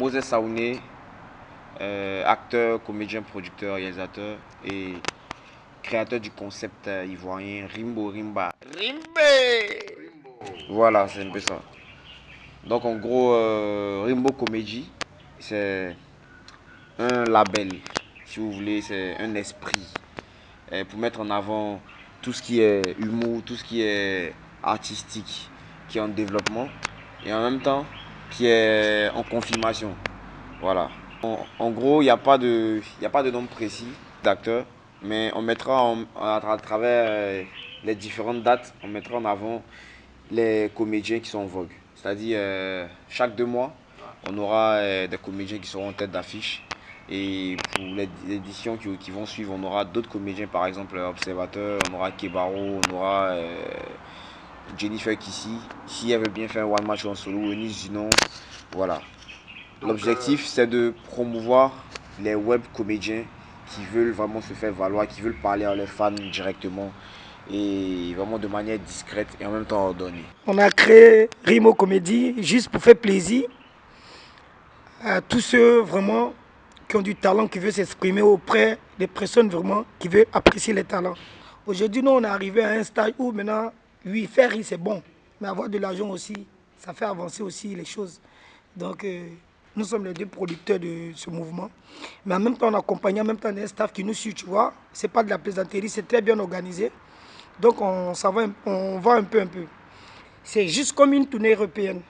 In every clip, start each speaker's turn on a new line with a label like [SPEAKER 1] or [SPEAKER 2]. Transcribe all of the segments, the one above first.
[SPEAKER 1] Moses Saouné, acteur, comédien, producteur, réalisateur et créateur du concept ivoirien Rimbo Rimba. Rimbe! Voilà, c'est un peu ça. Donc en gros, Rimbo Comedy, c'est un label, si vous voulez, c'est un esprit pour mettre en avant tout ce qui est humour, tout ce qui est artistique, qui est en développement et en même temps qui est en confirmation. Voilà. En gros, il n'y a pas de nom précis d'acteur, mais on mettra à travers les différentes dates, on mettra en avant les comédiens qui sont en vogue. C'est-à-dire, chaque 2 mois, on aura des comédiens qui seront en tête d'affiche. Et pour les éditions qui vont suivre, on aura d'autres comédiens, par exemple Observateur, on aura Kebaro, on aura Jennifer Kissi. Si elle veut bien faire un one match en solo, Eunice Zinon. Voilà. L'objectif, c'est de promouvoir les web comédiens qui veulent vraiment se faire valoir, qui veulent parler à leurs fans directement et vraiment de manière discrète et en même temps ordonnée.
[SPEAKER 2] On a créé Rimo Comédie juste pour faire plaisir à tous ceux vraiment qui ont du talent, qui veulent s'exprimer auprès des personnes vraiment qui veulent apprécier les talents. Aujourd'hui, nous, on est arrivé à un stade où maintenant, oui, faire rire, c'est bon. Mais avoir de l'argent aussi, ça fait avancer aussi les choses. Donc, nous sommes les deux producteurs de ce mouvement. Mais en même temps, on accompagne en même temps un staff qui nous suit, tu vois. Ce n'est pas de la plaisanterie, c'est très bien organisé. Donc, on va un peu. C'est juste comme une tournée européenne.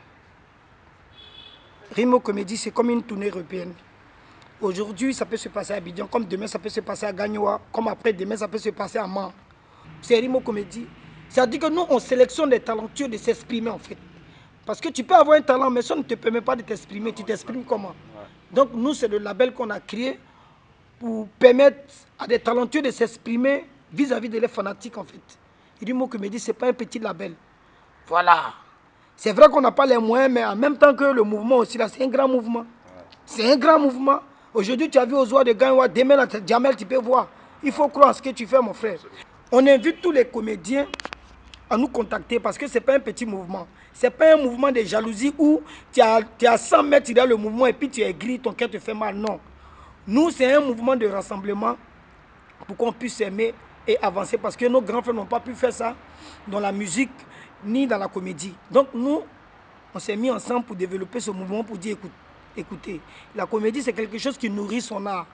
[SPEAKER 2] Rimo Comédie, c'est comme une tournée européenne. Aujourd'hui, ça peut se passer à Abidjan, comme demain, ça peut se passer à Gagnoa, comme après-demain, ça peut se passer à Mans. C'est Rimo Comédie. C'est-à-dire que nous, on sélectionne des talentueux de s'exprimer, en fait. Parce que tu peux avoir un talent, mais ça ne te permet pas de t'exprimer. Tu t'exprimes comment? Donc, nous, c'est le label qu'on a créé pour permettre à des talentueux de s'exprimer vis-à-vis de leurs fanatiques, en fait. Rimo Comédie, ce n'est pas un petit label. Voilà. C'est vrai qu'on n'a pas les moyens, mais en même temps que le mouvement aussi, là, c'est un grand mouvement. C'est un grand mouvement. Aujourd'hui, tu as vu aux oies de Gagnoa, demain, là, Jamel, tu peux voir. Il faut croire à ce que tu fais, mon frère. On invite tous les comédiens à nous contacter parce que ce n'est pas un petit mouvement. Ce n'est pas un mouvement de jalousie où tu es à 100 mètres dans le mouvement et puis tu es gris, ton cœur te fait mal. Non. Nous, c'est un mouvement de rassemblement pour qu'on puisse s'aimer et avancer parce que nos grands frères n'ont pas pu faire ça dans la musique ni dans la comédie. Donc nous, on s'est mis ensemble pour développer ce mouvement, pour dire écoutez, la comédie c'est quelque chose qui nourrit son art.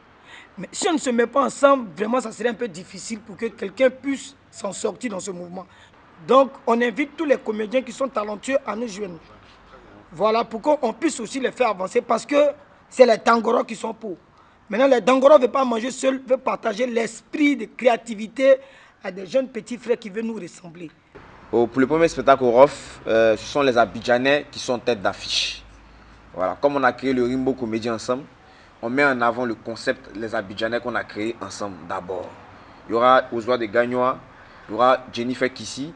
[SPEAKER 2] Mais si on ne se met pas ensemble, vraiment ça serait un peu difficile pour que quelqu'un puisse s'en sortir dans ce mouvement. Donc on invite tous les comédiens qui sont talentueux à nous joindre. Voilà, pour qu'on puisse aussi les faire avancer parce que c'est les Tangoros qui sont pour. Maintenant, les Tangoros ne veulent pas manger seuls, veulent partager l'esprit de créativité à des jeunes petits frères qui veulent nous ressembler.
[SPEAKER 1] Pour le premier spectacle au ROF, ce sont les Abidjanais qui sont tête d'affiche. Voilà. Comme on a créé le Rimbo Comédie ensemble, on met en avant le concept les Abidjanais qu'on a créé ensemble d'abord. Il y aura Ozoa de Gagnoa, il y aura Jennifer Kissi,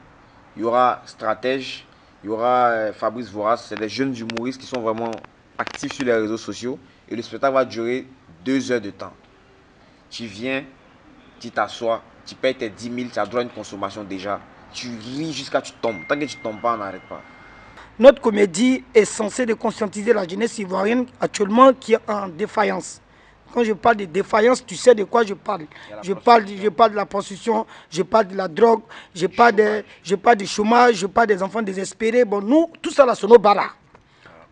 [SPEAKER 1] il y aura Stratège, il y aura Fabrice Voras. C'est des jeunes humoristes qui sont vraiment actifs sur les réseaux sociaux. Et le spectacle va durer 2 heures de temps. Tu viens, tu t'assois, tu payes tes 10 000, tu as droit à une consommation déjà. Tu ris jusqu'à ce que tu tombes. Tant que tu ne tombes pas, on n'arrête pas.
[SPEAKER 2] Notre comédie est censée de conscientiser la jeunesse ivoirienne actuellement qui est en défaillance. Quand je parle de défaillance, tu sais de quoi je parle. Je parle de la prostitution, je parle de la drogue, je parle du chômage, je parle des enfants désespérés. Bon, nous, tout ça là, c'est nos barras.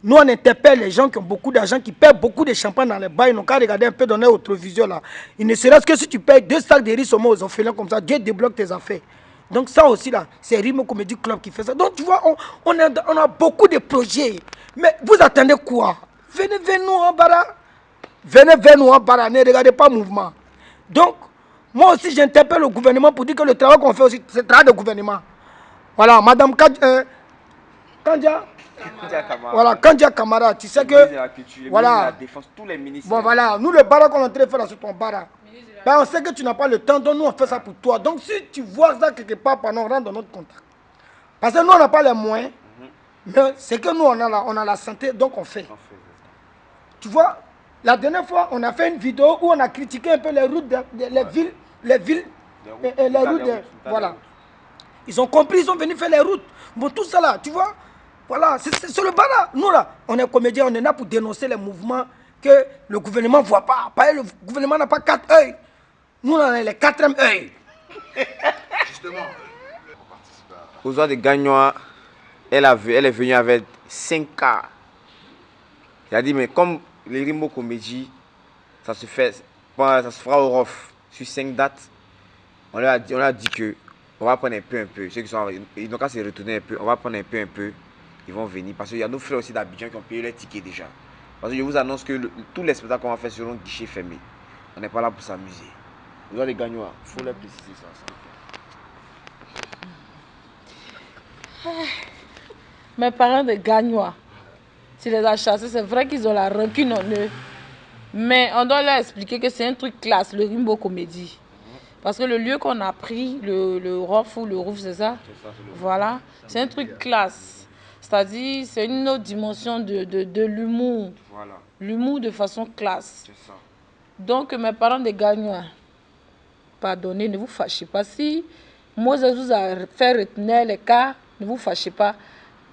[SPEAKER 2] Nous, on interpelle les gens qui ont beaucoup d'argent, qui paient beaucoup de champagne dans les bars. Ils n'ont qu'à regarder un peu dans leur rétroviseur là. Il ne serait-ce que si tu payes 2 sacs de riz seulement aux orphelins comme ça, Dieu débloque tes affaires. Donc ça aussi là, c'est Rimo Comedy Club qui fait ça. Donc tu vois, on a beaucoup de projets. Mais vous attendez quoi? Venez vers nous en bara. Venez vers nous en bara, ne regardez pas le mouvement. Donc, moi aussi j'interpelle le gouvernement pour dire que le travail qu'on fait aussi, c'est le travail du gouvernement. Voilà, Madame Kandia. Voilà, Kandia Kamara, tu sais que. Voilà.
[SPEAKER 1] La défense, tous les ministres.
[SPEAKER 2] Bon voilà, nous le bara qu'on est en train de faire là, c'est ton bara. Ben, on sait que tu n'as pas le temps, donc nous on fait ça pour toi. Donc si tu vois ça quelque part, on rentre dans notre contact. Parce que nous on n'a pas les moyens, mais c'est que nous on a la santé, donc on fait. Tu vois, la dernière fois on a fait une vidéo où on a critiqué un peu les routes, les villes, et les routes. Voilà. Ils ont compris, ils sont venus faire les routes. Bon tout ça là, tu vois, Voilà, c'est le bas. Nous là, on est comédiens, on est là pour dénoncer les mouvements que le gouvernement ne voit pas. Le gouvernement n'a pas 4 œils. Nous, on a les 4e œil.
[SPEAKER 3] Justement.
[SPEAKER 1] Aux de Gagnoa, elle est venue avec 5 cas. Elle a dit, mais comme les Rimbo Comédie, ça se fera au ROF sur 5 dates, on a dit que on va prendre un peu. Ceux qui ils n'ont qu'à se retourner un peu, on va prendre un peu. Ils vont venir. Parce qu'il y a nos frères aussi d'Abidjan qui ont payé les tickets déjà. Parce que je vous annonce que tous les spectacles qu'on va faire seront guichets fermés. On n'est pas là pour s'amuser. Vous avez les Gagnois, il faut leur préciser ça.
[SPEAKER 4] Mes parents de Gagnois, tu les as chassés, c'est vrai qu'ils ont la rancune en eux. Mais on doit leur expliquer que c'est un truc classe, le Rimbo Comédie. Parce que le lieu qu'on a pris, le ROF ou le ROUF, c'est ça? Voilà, c'est un truc classe. C'est-à-dire, c'est une autre dimension de l'humour.
[SPEAKER 1] Voilà.
[SPEAKER 4] L'humour de façon classe.
[SPEAKER 1] C'est ça.
[SPEAKER 4] Donc, mes parents de Gagnois, pardonnez, ne vous fâchez pas. Si Moses vous a fait retenir les cas, ne vous fâchez pas.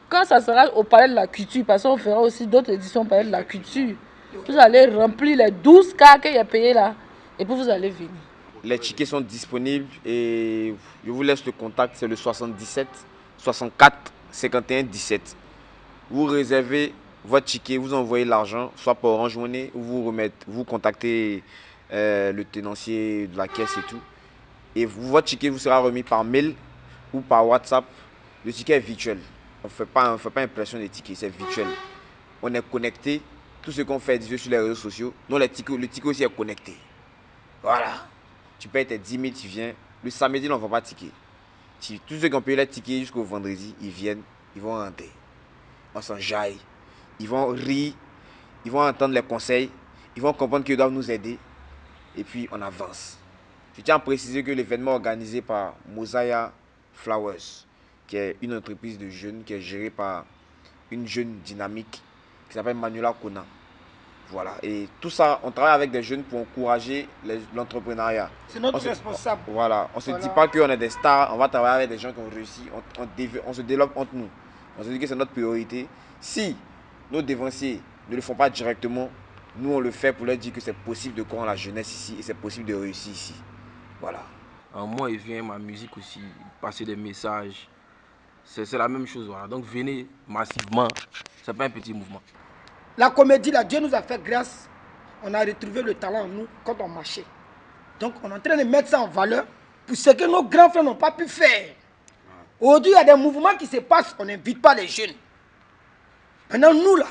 [SPEAKER 4] Quand ça sera au Palais de la Culture, parce qu'on fera aussi d'autres éditions au Palais de la Culture, vous allez remplir les 12 cas qu'il y a payés là, et puis vous allez venir.
[SPEAKER 1] Les tickets sont disponibles et je vous laisse le contact, c'est le 77 64 51 17. Vous réservez votre ticket, vous envoyez l'argent, soit par Orange Money, ou vous contactez le tenancier de la caisse et tout. Et votre ticket vous sera remis par mail ou par WhatsApp. Le ticket est virtuel. On ne fait pas impression des tickets, c'est virtuel. On est connecté. Tout ce qu'on fait sur les réseaux sociaux, non, le ticket aussi est connecté. Voilà. Tu payes tes 10 000, tu viens. Le samedi, on ne va pas ticket. Tous ceux qui ont payé les tickets jusqu'au vendredi, ils viennent, ils vont rentrer. On s'enjaille. Ils vont rire, ils vont entendre les conseils, ils vont comprendre qu'ils doivent nous aider. Et puis, on avance. Je tiens à préciser que l'événement organisé par Mosiah Flowers, qui est une entreprise de jeunes, qui est gérée par une jeune dynamique qui s'appelle Manuela Kona. Voilà, et tout ça, on travaille avec des jeunes pour encourager l'entrepreneuriat.
[SPEAKER 2] C'est notre responsable.
[SPEAKER 1] Voilà, on ne se dit pas qu'on est des stars, on va travailler avec des gens qui ont réussi, on se développe entre nous. On se dit que c'est notre priorité. Si nos dévanciers ne le font pas directement, nous on le fait pour leur dire que c'est possible de croire en la jeunesse ici et c'est possible de réussir ici. Voilà.
[SPEAKER 3] Moi, il vient ma musique aussi, passer des messages. C'est la même chose. Voilà. Donc venez massivement, c'est pas un petit mouvement.
[SPEAKER 2] La comédie, là, Dieu nous a fait grâce. On a retrouvé le talent en nous quand on marchait. Donc, on est en train de mettre ça en valeur pour ce que nos grands frères n'ont pas pu faire. Aujourd'hui, il y a des mouvements qui se passent, on n'invite pas les jeunes. Maintenant, nous, là,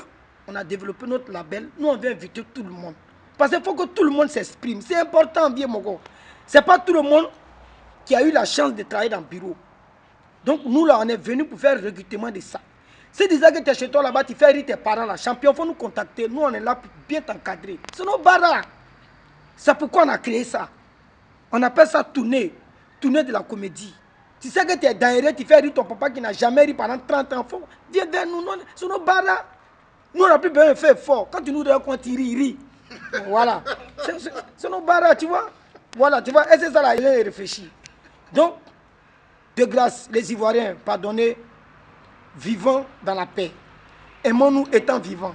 [SPEAKER 2] on a développé notre label. Nous, on veut inviter tout le monde. Parce qu'il faut que tout le monde s'exprime. C'est important, bien, mon gars. Ce n'est pas tout le monde qui a eu la chance de travailler dans le bureau. Donc, nous, là, on est venus pour faire le recrutement de ça. Si tu disais que tu es chez toi là-bas, tu fais rire tes parents, là, champion, il faut nous contacter. Nous, on est là pour bien t'encadrer. C'est nos barras. C'est pourquoi on a créé ça. On appelle ça tournée de la comédie. Tu sais que tu es derrière, tu fais rire ton papa qui n'a jamais ri pendant 30 ans. Viens vers nous, c'est nos barras. Nous, on n'a plus besoin de faire fort. Quand tu nous donnes quand tu ris. Voilà. C'est nos barras, tu vois. Voilà, tu vois. Et c'est ça là, il est réfléchi. Donc, de grâce, les Ivoiriens, pardonnez, vivons dans la paix. Aimons-nous étant vivants.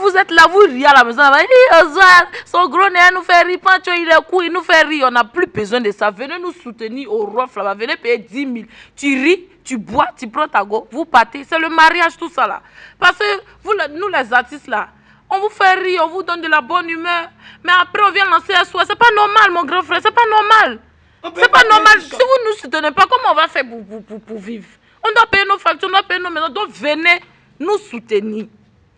[SPEAKER 4] Vous êtes là, vous riez à la maison. Son gros nez nous fait rire. Pancho, il est cool, il nous fait rire. On n'a plus besoin de ça. Venez nous soutenir au ROF là-bas. Venez payer 10 000. Tu ris, tu bois, tu prends ta go, vous partez. C'est le mariage, tout ça là. Parce que vous, nous les artistes là, on vous fait rire, on vous donne de la bonne humeur. Mais après, on vient lancer un soir. C'est pas normal, mon grand frère. C'est pas normal. C'est pas normal. Si vous ne nous soutenez pas, comment on va faire pour vivre? On doit payer nos factures, on doit payer nos maisons. Donc venez nous soutenir.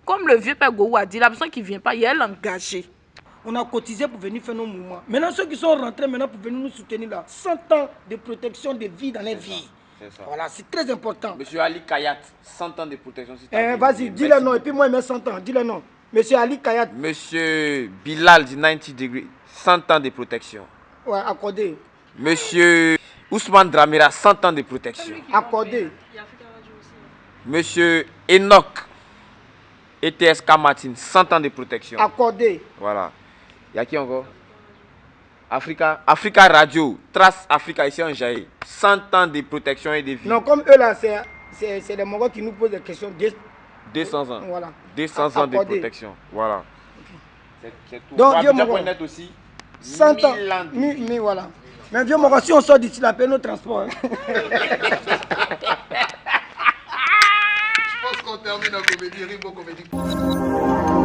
[SPEAKER 4] Comme le vieux père Gowou a dit, la personne qui ne vient pas, il est engagé.
[SPEAKER 2] On a cotisé pour venir faire nos mouvements. Maintenant, ceux qui sont rentrés maintenant pour venir nous soutenir là, 100 ans de protection de vie dans les vies. Voilà, c'est très important.
[SPEAKER 1] Monsieur Ali Kayat, 100 ans de protection.
[SPEAKER 2] Vas-y, dis le nom et puis moi, il met 100 ans. Dis le nom. Monsieur Ali Kayat.
[SPEAKER 1] Monsieur Bilal du 90 degrés, 100 ans de protection.
[SPEAKER 2] Ouais, accordé.
[SPEAKER 1] Monsieur Ousmane Dramira, 100 ans de protection.
[SPEAKER 2] Accordé.
[SPEAKER 1] Monsieur Enoch ETSK Martin, 100 ans de protection.
[SPEAKER 2] Accordé.
[SPEAKER 1] Voilà. Il y a qui encore? Africa Radio, Trace Africa ici en Jaï. 100 ans de protection et de vie.
[SPEAKER 2] Non, comme eux là, c'est les Mongols qui nous posent des questions.
[SPEAKER 1] 200 ans.
[SPEAKER 2] Voilà.
[SPEAKER 1] 200 ans de
[SPEAKER 2] Accordé.
[SPEAKER 1] protection. Voilà. C'est tout.
[SPEAKER 2] Donc, vieux
[SPEAKER 1] Abidjan
[SPEAKER 2] Mongol.
[SPEAKER 1] point net aussi.
[SPEAKER 2] 100 ans.
[SPEAKER 1] 1000 ans.
[SPEAKER 2] Mais voilà. Mais vieux Mongol, si on sort d'ici, la paix nos transports. Hein.
[SPEAKER 5] Je pense qu'on termine la comédie, Rimbo Comédie.